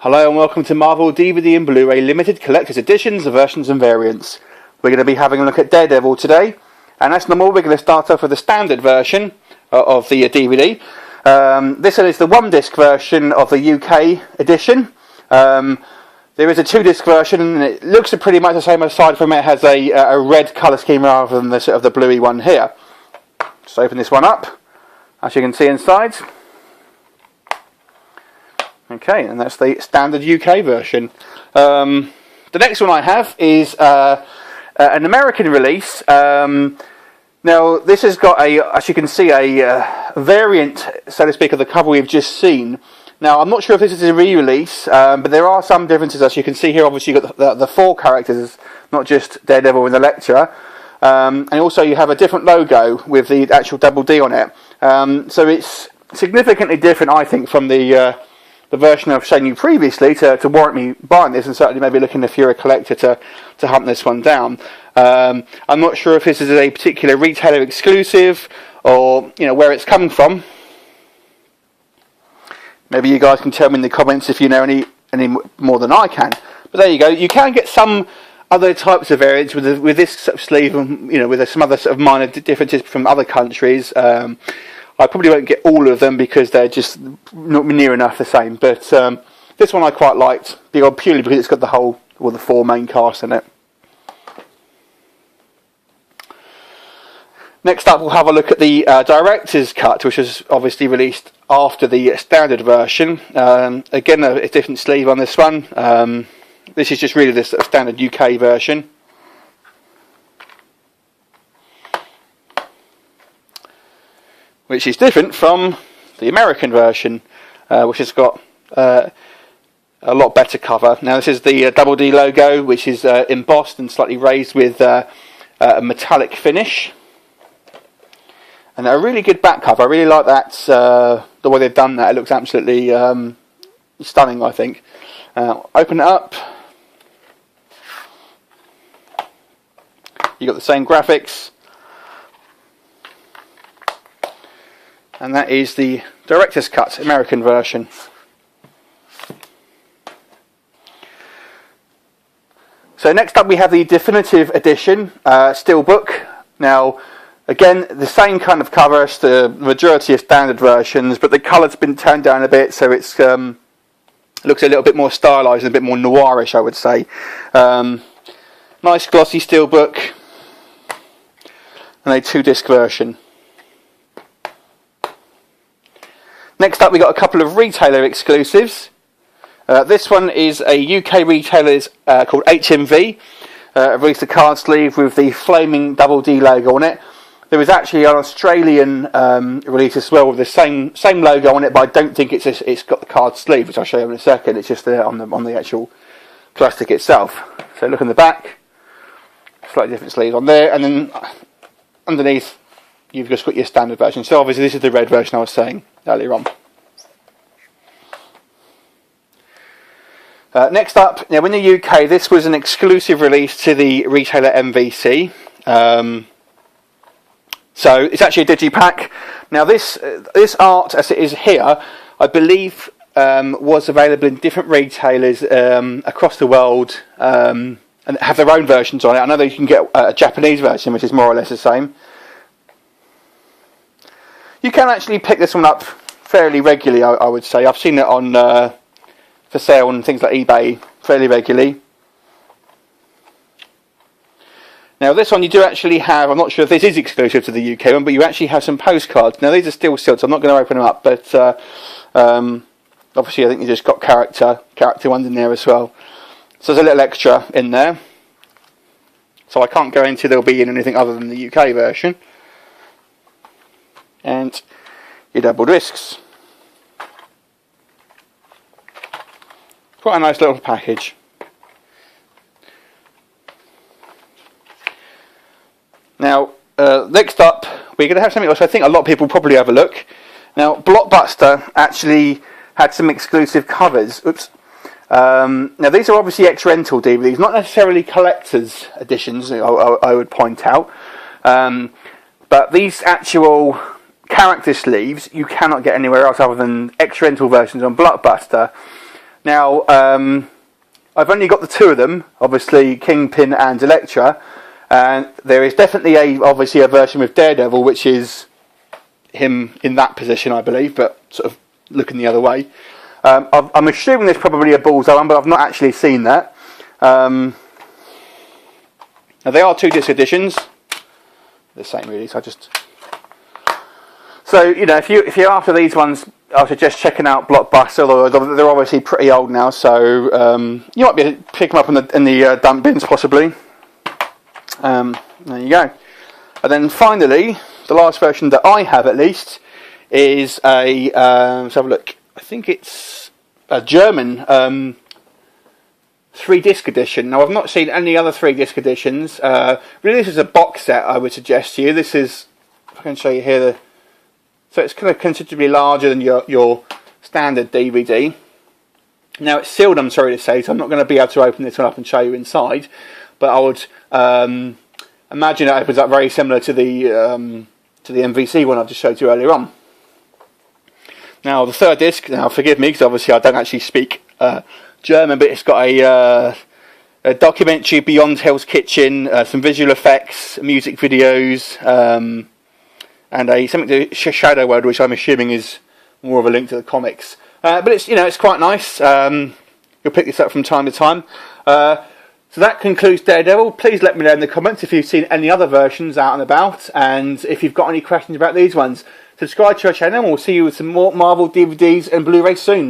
Hello and welcome to Marvel DVD and Blu-ray Limited Collector's Editions, Versions and Variants. We're going to be having a look at Daredevil today, and as normal we're going to start off with the standard version of the DVD. This one is the one disc version of the UK edition. There is a two disc version and it looks pretty much the same, aside from it has a red colour scheme rather than the sort of the bluey one here. Just open this one up, as you can see inside. Okay, and that's the standard UK version. The next one I have is an American release. Now, this has got as you can see, a variant, so to speak, of the cover we've just seen. Now, I'm not sure if this is a re-release, but there are some differences. As you can see here, obviously you've got the four characters, not just Daredevil and the Lecturer. And also you have a different logo with the actual double D on it. So it's significantly different, I think, from the version I've shown you previously to warrant me buying this, and certainly maybe looking if you're a collector to hunt this one down. I'm not sure if this is a particular retailer exclusive or where it's coming from. Maybe you guys can tell me in the comments if you know any more than I can. But there you go. You can get some other types of variants with this sort of sleeve, with some other sort of minor differences from other countries. I probably won't get all of them because they're just not near enough the same. But this one I quite liked, purely because it's got the four main cast in it. Next up, we'll have a look at the director's cut, which was obviously released after the standard version. Again, a different sleeve on this one. This is just really the standard UK version. Which is different from the American version, which has got a lot better cover. Now, this is the double D logo, which is embossed and slightly raised with a metallic finish. And a really good back cover. I really like that, the way they've done that. It looks absolutely stunning, I think. Open it up. You've got the same graphics. And that is the director's cut, American version. So next up we have the definitive edition, steelbook. Now, again, the same kind of cover as the majority of standard versions, but the colour's been toned down a bit, so it's looks a little bit more stylised and a bit more noirish, I would say. Nice glossy steelbook, and a two-disc version. Next up, we got a couple of retailer exclusives. This one is a UK retailer called HMV. Released a card sleeve with the flaming double D logo on it. There was actually an Australian release as well with the same logo on it, but I don't think it's got the card sleeve, which I'll show you in a second. It's just on the actual plastic itself. So look on the back, slightly different sleeves on there, and then underneath you've just got your standard version. So obviously this is the red version I was saying earlier on. Next up, now in the UK, this was an exclusive release to the retailer MVC. So it's actually a digipack. Now this art, as it is here, I believe was available in different retailers across the world and have their own versions on it. I know that you can get a Japanese version, which is more or less the same. You can actually pick this one up fairly regularly, I would say. I've seen it on for sale on things like eBay fairly regularly. Now this one you do actually have, I'm not sure if this is exclusive to the UK one, but you actually have some postcards. Now these are still sealed, so I'm not going to open them up, but obviously I think you just got character ones in there as well. So there's a little extra in there. So I can't guarantee they'll be in anything other than the UK version. And your double discs. Quite a nice little package. Now, next up, we're going to have something else I think a lot of people probably overlook. Now, Blockbuster actually had some exclusive covers. Oops. Now, these are obviously ex-rental DVDs, not necessarily collector's editions, I would point out. But these actual character sleeves you cannot get anywhere else other than ex-rental versions on Blockbuster. Now, I've only got the two of them, obviously Kingpin and Elektra, and there is definitely obviously a version with Daredevil, which is him in that position, I believe, but sort of looking the other way. I'm assuming there's probably a Bullseye one, but I've not actually seen that. Now they are 2-disc editions, the same really. So you know, if you're after these ones, I suggest checking out Blockbuster. Although they're obviously pretty old now, so you might be able to pick them up in the dump bins possibly. There you go. And then finally, the last version that I have at least is let's have a look. I think it's a German 3-disc edition. Now I've not seen any other 3-disc editions. Really, this is a box set. I would suggest to you. This is, if I can show you here, so it's kind of considerably larger than your standard DVD. Now it's sealed, I'm sorry to say, so I'm not going to be able to open this one up and show you inside. But I would imagine it opens up very similar to the MVC one I've just showed you earlier on. Now the third disc, now forgive me because obviously I don't actually speak German, but it's got a documentary, Beyond Hell's Kitchen, some visual effects, music videos, and something to Shadow World, which I'm assuming is more of a link to the comics. But it's quite nice. You'll pick this up from time to time. So that concludes Daredevil. Please let me know in the comments if you've seen any other versions out and about, and if you've got any questions about these ones. Subscribe to our channel and we'll see you with some more Marvel DVDs and Blu-rays soon.